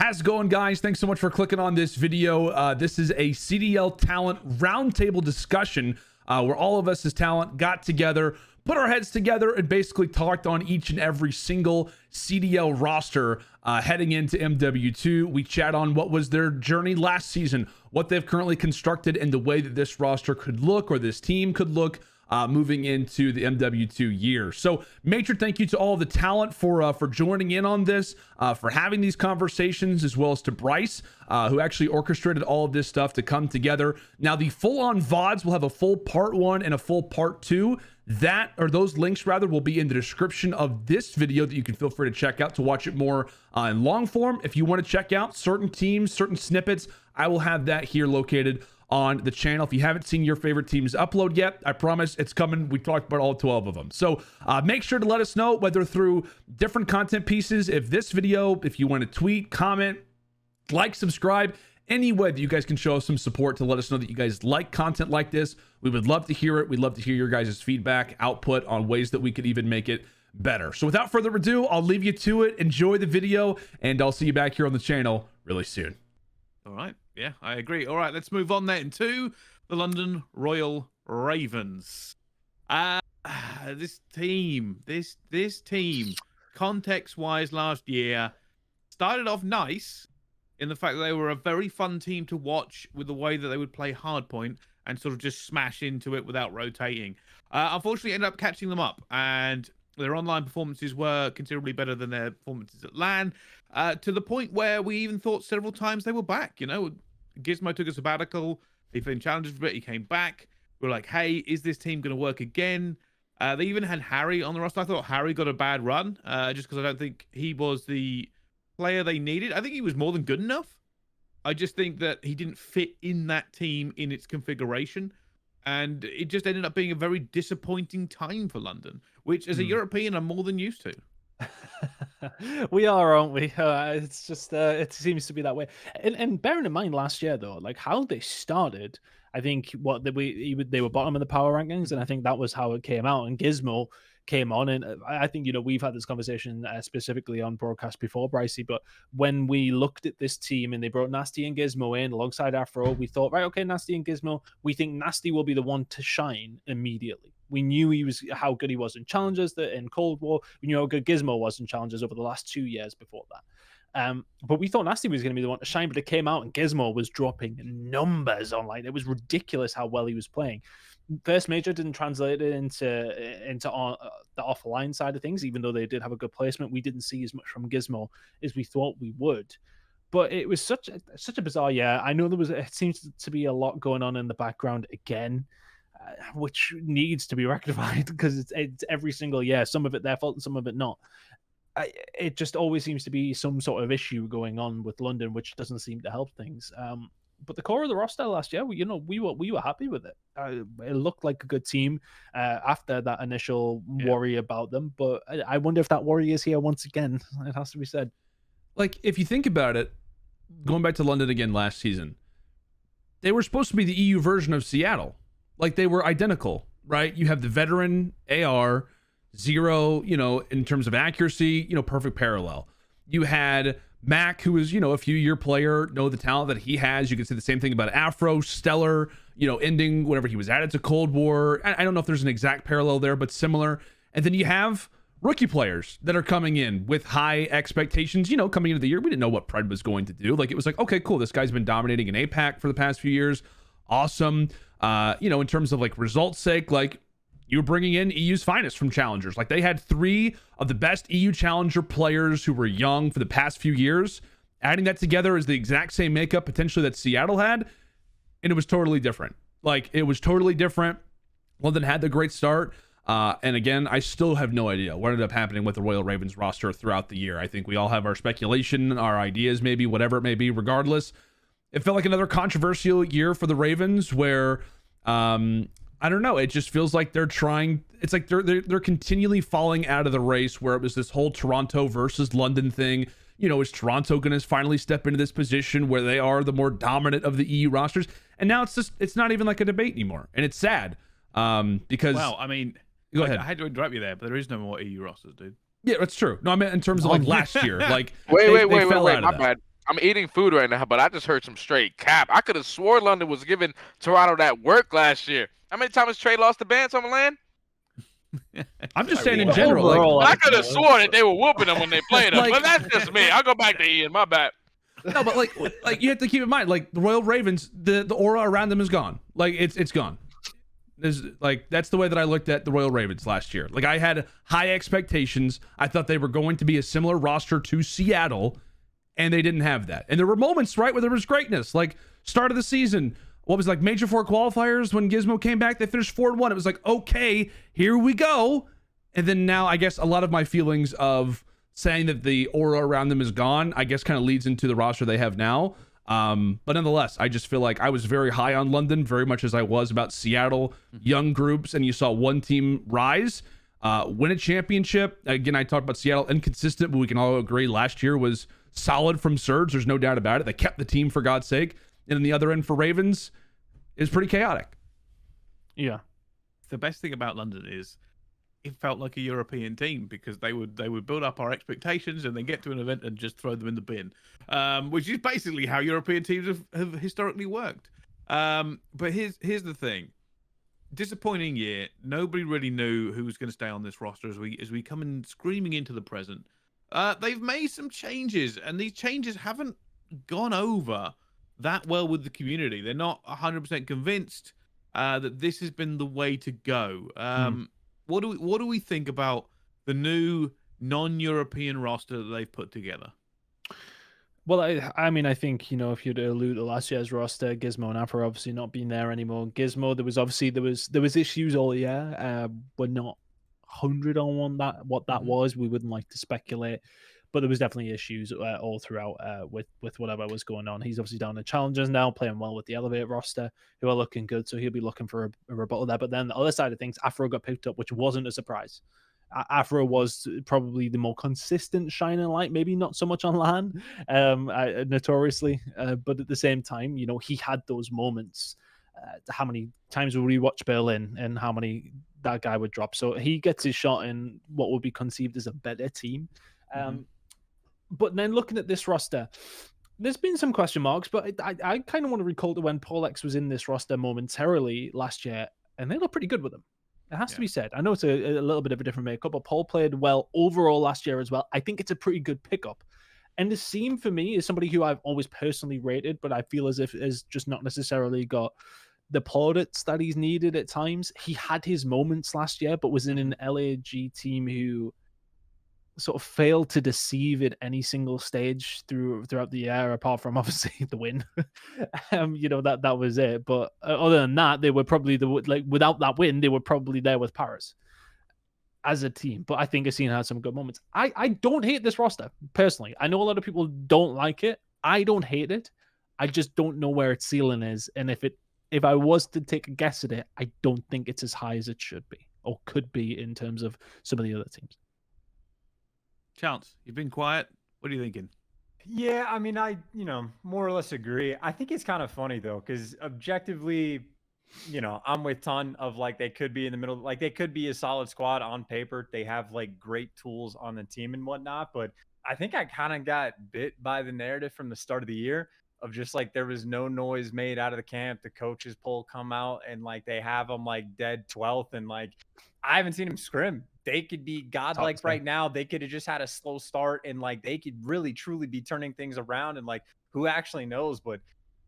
How's it going, guys? Thanks so much for clicking on this video. This is a CDL Talent Roundtable discussion where all of us as talent got together, put our heads together, and basically talked on each and every single CDL roster heading into MW2. We chat on what was their journey last season, what they've currently constructed, and the way that this roster could look or this team could look moving into the MW2 year. So major thank you to all of the talent for joining in on this, for having these conversations, as well as to Bryce, who actually orchestrated all of this stuff to come together. Now the full-on VODs will have a full part 1 and a full part 2. Those links rather will be in the description of this video that you can feel free to check out to watch it more in long form. If you want to check out certain teams, certain snippets, I will have that here located on the channel. If you haven't seen your favorite teams upload yet, I promise it's coming. We talked about all 12 of them. So make sure to let us know, whether through different content pieces, if you want to tweet, comment, like, subscribe, any way that you guys can show us some support to let us know that you guys like content like this. We would love to hear it. We'd love to hear your guys' feedback, output on ways that we could even make it better. So without further ado, I'll leave you to it. Enjoy the video, and I'll see you back here on the channel really soon. All right. Yeah, I agree. All right, let's move on then to the London Royal Ravens. This team, context-wise, last year started off nice in the fact that they were a very fun team to watch with the way that they would play hardpoint and sort of just smash into it without rotating. Unfortunately, ended up catching them up, and their online performances were considerably better than their performances at LAN, to the point where we even thought several times they were back. You know, Gizmo took a sabbatical. He played challenges for a bit. He came back. We were like, hey, is this team going to work again? They even had Harry on the roster. I thought Harry got a bad run, just because I don't think he was the player they needed. I think he was more than good enough. I just think that he didn't fit in that team in its configuration. And it just ended up being a very disappointing time for London, which as a European, I'm more than used to. We are, aren't we? It's just it seems to be that way. And bearing in mind last year though, like how they started, I think they were bottom of the power rankings, and I think that was how it came out. And Gizmo came on, and I think, you know, we've had this conversation specifically on broadcast before, Brycey, but when we looked at this team and they brought Nasty and Gizmo in alongside Afro, we thought, right, okay, Nasty and Gizmo, we think Nasty will be the one to shine immediately. We knew how good he was in challenges, in Cold War. We knew how good Gizmo was in challenges over the last 2 years before that. But we thought Nasty was going to be the one to shine, but it came out and Gizmo was dropping numbers online. It was ridiculous how well he was playing. First major didn't translate it into the offline side of things, even though they did have a good placement. We didn't see as much from Gizmo as we thought we would. But it was such a bizarre year. I know it seems to be a lot going on in the background again, which needs to be rectified because it's every single year. Some of it their fault and some of it not. It just always seems to be some sort of issue going on with London, which doesn't seem to help things. But the core of the roster last year, we were happy with it. It looked like a good team after that initial worry about them. But I wonder if that worry is here once again. It has to be said. Like, if you think about it, going back to London again last season, they were supposed to be the EU version of Seattle. Like, they were identical, right? You have the veteran AR, 0, in terms of accuracy, perfect parallel. You had Mac, who was, a few-year player, know the talent that he has. You can say the same thing about Afro, stellar, ending whenever he was added to Cold War. I don't know if there's an exact parallel there, but similar. And then you have rookie players that are coming in with high expectations. Coming into the year, we didn't know what Pred was going to do. Like, it was like, okay, cool, this guy's been dominating in APAC for the past few years. Awesome. In terms of like results sake, like, you're bringing in EU's finest from challengers. Like, they had 3 of the best EU challenger players who were young for the past few years. Adding that together is the exact same makeup potentially that Seattle had, and it was totally different. Like, it was totally different. London had the great start. And again, I still have no idea what ended up happening with the Royal Ravens roster throughout the year. I think we all have our speculation, our ideas, maybe, whatever it may be. Regardless, it felt like another controversial year for the Ravens where, I don't know. It just feels like they're trying. It's like they're continually falling out of the race where it was this whole Toronto versus London thing. Is Toronto going to finally step into this position where they are the more dominant of the EU rosters? And now it's not even like a debate anymore. And it's sad because. Well, I mean, go ahead. I had to interrupt you there, but there is no more EU rosters, dude. Yeah, that's true. No, I meant in terms of like last year. Like, wait, my bad. I'm eating food right now, but I just heard some straight cap. I could have swore London was giving Toronto that work last year. How many times has Trey lost the band on the land? I'm just I saying in mean, general, like, overall, I could have sworn that they were whooping them when they played them, Like- but that's just me. I'll go back to Ian. My bad. no, but like you have to keep in mind, like the Royal Ravens, the aura around them is gone. Like it's gone. There's like that's the way that I looked at the Royal Ravens last year. Like I had high expectations. I thought they were going to be a similar roster to Seattle, and they didn't have that. And there were moments, right, where there was greatness. Like start of the season, what was like Major Four qualifiers when Gizmo came back, they finished 4-1. It was like, okay, here we go. And then now I guess a lot of my feelings of saying that the aura around them is gone, I guess kind of leads into the roster they have now. But nonetheless, I just feel like I was very high on London, very much as I was about Seattle, young groups, and you saw one team rise, win a championship. Again, I talked about Seattle inconsistent, but we can all agree last year was solid from Surge. There's no doubt about it. They kept the team, for God's sake. And on the other end for Ravens is pretty chaotic. Yeah. The best thing about London is it felt like a European team because they would build up our expectations and then get to an event and just throw them in the bin, which is basically how European teams have historically worked. But here's the thing: disappointing year. Nobody really knew who was going to stay on this roster as we come in screaming into the present. They've made some changes, and these changes haven't gone over that well with the community. They're not 100% convinced that this has been the way to go. What do we think about the new non-European roster that they've put together? Well, I mean, I think, if you'd allude to last year's roster, Gizmo and Afro obviously not being there anymore. Gizmo, there was issues all year. We're not 100 on what that was. We wouldn't like to speculate, but there was definitely issues all throughout with whatever was going on. He's obviously down in Challengers now, playing well with the Elevate roster, who are looking good, so he'll be looking for a rebuttal there. But then the other side of things, Afro got picked up, which wasn't a surprise. Afro was probably the more consistent shining light, maybe not so much on LAN, notoriously, but at the same time, he had those moments. How many times would we watch Berlin and how many that guy would drop? So he gets his shot in what would be conceived as a better team. But then looking at this roster, there's been some question marks, but I kind of want to recall to when Paul X was in this roster momentarily last year, and they look pretty good with him. It has to be said. I know it's a little bit of a different makeup, but Paul played well overall last year as well. I think it's a pretty good pickup. And the Seam for me is somebody who I've always personally rated, but I feel as if has just not necessarily got the plaudits that he's needed at times. He had his moments last year, but was in an LAG team who sort of failed to deceive at any single stage throughout the year, apart from obviously the win. That was it. But other than that, they were probably without that win, they were probably there with Paris as a team. But I think Asin had some good moments. I don't hate this roster personally. I know a lot of people don't like it. I don't hate it. I just don't know where its ceiling is, and if I was to take a guess at it, I don't think it's as high as it should be or could be in terms of some of the other teams. Chance, you've been quiet. What are you thinking? Yeah, I mean, I more or less agree. I think it's kind of funny though, because objectively, I'm with TUNN of like they could be in the middle, like they could be a solid squad on paper. They have like great tools on the team and whatnot, but I think I kind of got bit by the narrative from the start of the year of just like there was no noise made out of the camp. The coaches poll come out and like they have them like dead 12th, and like I haven't seen them scrim. They could be godlike right now. They could have just had a slow start and like they could really truly be turning things around, and like who actually knows. But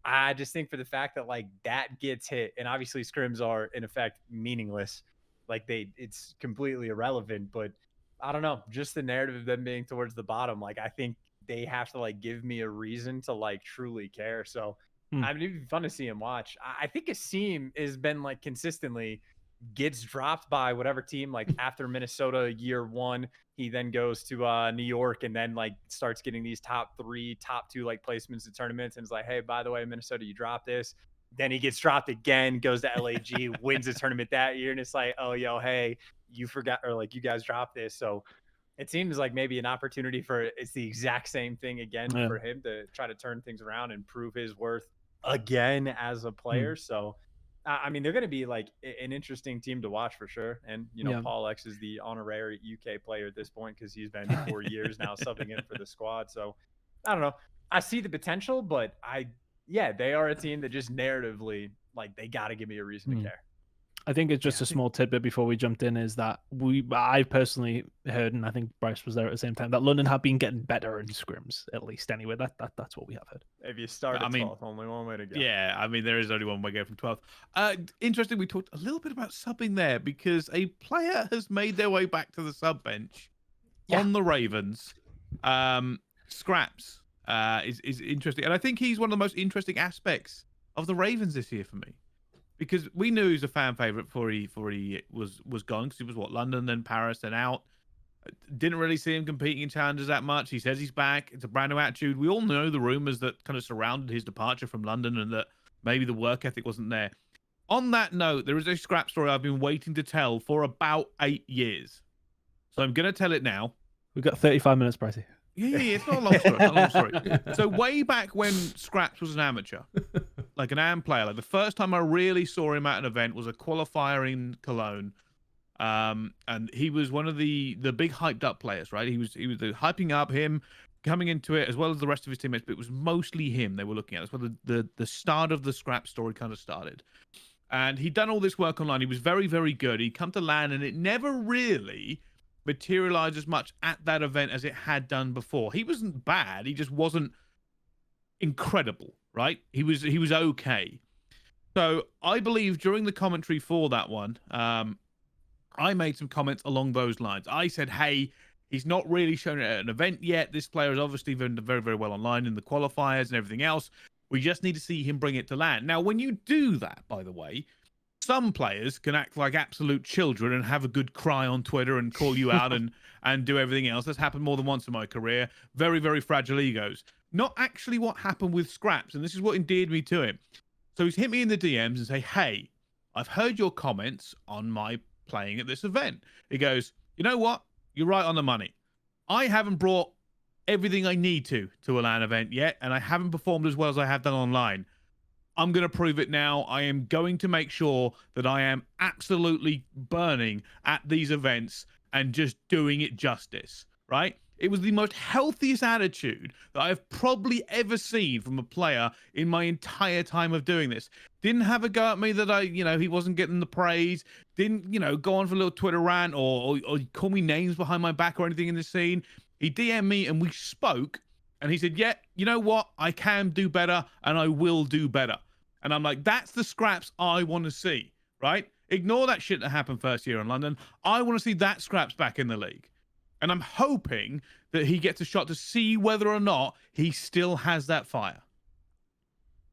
I just think for the fact that like that gets hit, and obviously scrims are in effect meaningless, like it's completely irrelevant. But I don't know, just the narrative of them being towards the bottom, like I think they have to like give me a reason to like truly care. So I mean, it'd be fun to see him watch. I think Asim has been like consistently gets dropped by whatever team. Like after Minnesota year one, he then goes to New York and then like starts getting these top 3, top 2 like placements in tournaments, and it's like, hey, by the way, Minnesota, you dropped this. Then he gets dropped again, goes to LAG, wins a tournament that year, and it's like, oh, yo, hey, you forgot, or like you guys dropped this. So it seems like maybe an opportunity for it's the exact same thing again for him to try to turn things around and prove his worth again as a player. So I mean, they're going to be like an interesting team to watch for sure. And, Paul X is the honorary UK player at this point because he's been 4 years now subbing in for the squad. So I don't know. I see the potential, but they are a team that just narratively, like, they got to give me a reason to care. I think it's just a small tidbit before we jumped in is that I personally heard, and I think Bryce was there at the same time, that London have been getting better in scrims, at least anyway. That's what we have heard. If you start at 12th, only one way to go. Yeah, I mean, there is only one way to go from 12th. Interesting, we talked a little bit about subbing there because a player has made their way back to the sub bench on the Ravens. SKRAPZ is interesting. And I think he's one of the most interesting aspects of the Ravens this year for me. Because we knew he was a fan favorite before he was gone, because he was London, then Paris, then out. Didn't really see him competing in challenges that much. He says he's back. It's a brand new attitude. We all know the rumors that kind of surrounded his departure from London and that maybe the work ethic wasn't there. On that note, there is a SKRAPZ story I've been waiting to tell for about 8 years. So I'm going to tell it now. We've got 35 minutes, Pricey. Yeah, it's not a long story. Not a long story. So way back when SKRAPZ was an amateur, like an AM player, like the first time I really saw him at an event was a qualifier in Cologne, and he was one of the big hyped up players, right? He was hyping up him coming into it as well as the rest of his teammates, but it was mostly him they were looking at. That's where the start of the SKRAPZ story kind of started. And he'd done all this work online. He was very, very good. He'd come to LAN, and it never really materialized as much at that event as it had done before. He wasn't bad. He just wasn't incredible, right? He was okay. So I believe during the commentary for that one, I made some comments along those lines. I said, hey, he's not really shown it at an event yet. This player has obviously been very, very well online in the qualifiers and everything else. We just need to see him bring it to LAN. Now, when you do that, by the way, some players can act like absolute children and have a good cry on Twitter and call you out and do everything else. That's happened more than once in my career. Very, very fragile egos. Not actually what happened with SKRAPZ, and this is what endeared me to him. So he's hit me in the DMs and say, hey, I've heard your comments on my playing at this event. He goes, you know what? You're right on the money. I haven't brought everything I need to a LAN event yet, and I haven't performed as well as I have done online. I'm going to prove it now. I am going to make sure that I am absolutely burning at these events and just doing it justice, right? It was the most healthiest attitude that I've probably ever seen from a player in my entire time of doing this. Didn't have a go at me that he wasn't getting the praise. Didn't, go on for a little Twitter rant or call me names behind my back or anything in the scene. He DM'd me and we spoke, and he said, yeah, you know what? I can do better and I will do better. And I'm like, that's the SKRAPZ I want to see, right? Ignore that shit that happened first year in London. I want to see that SKRAPZ back in the league. And I'm hoping that he gets a shot to see whether or not he still has that fire.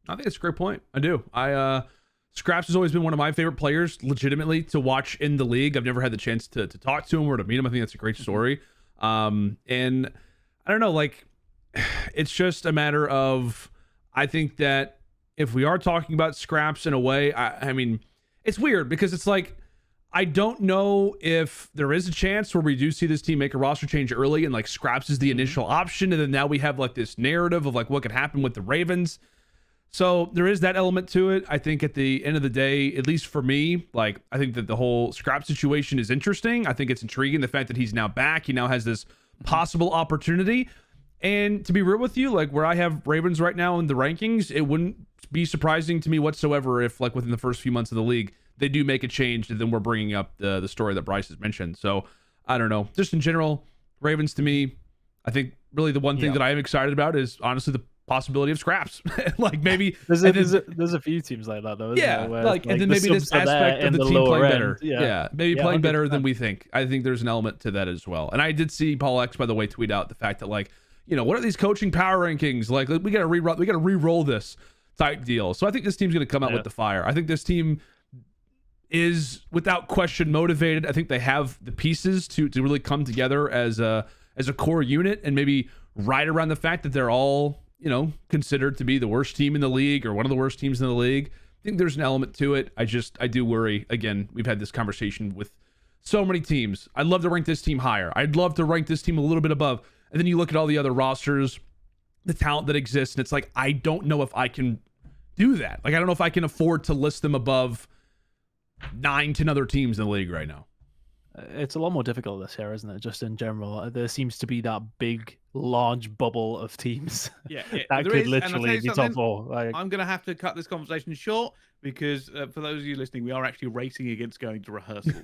I think it's a great point. I do. SKRAPZ has always been one of my favorite players, legitimately, to watch in the league. I've never had the chance to talk to him or to meet him. I think that's a great story. And I don't know, like, it's just a matter of, I think that if we are talking about SKRAPZ in a way, I mean, it's weird because it's like, I don't know if there is a chance where we do see this team make a roster change early and like SKRAPZ is the initial option. And then now we have like this narrative of like what could happen with the Ravens. So there is that element to it. I think at the end of the day, at least for me, like, I think that the whole SKRAPZ situation is interesting. I think it's intriguing. The fact that he's now back, he now has this possible opportunity. And to be real with you, like where I have Ravens right now in the rankings, it wouldn't be surprising to me whatsoever if like within the first few months of the league, they do make a change, and then we're bringing up the story that Bryce has mentioned. So I don't know. Just in general, Ravens to me, I think really the one thing that I am excited about is honestly the possibility of SKRAPZ. Like maybe there's a few teams like that though. Yeah, where, like and then maybe this aspect of the team playing better. Yeah, maybe playing 100%. better than we think. I think there's an element to that as well. And I did see Paul X, by the way, tweet out the fact that like, what are these coaching power rankings? Like we got to re-roll this type deal. So I think this team's going to come out with the fire. I think this team is without question motivated. I think they have the pieces to really come together as a core unit, and maybe ride around the fact that they're all, considered to be the worst team in the league or one of the worst teams in the league. I think there's an element to it. I do worry. Again, we've had this conversation with so many teams. I'd love to rank this team higher. I'd love to rank this team a little bit above. And then you look at all the other rosters, the talent that exists, and it's like, I don't know if I can do that. Like, I don't know if I can afford to list them above 9-10 other teams in the league right now. It's a lot more difficult this year, isn't it? Just in general, there seems to be that big, large bubble of teams Yeah, that there could is, and I'll tell literally you be top something, 4. Like, I'm going to have to cut this conversation short because for those of you listening, we are actually racing against going to rehearsals.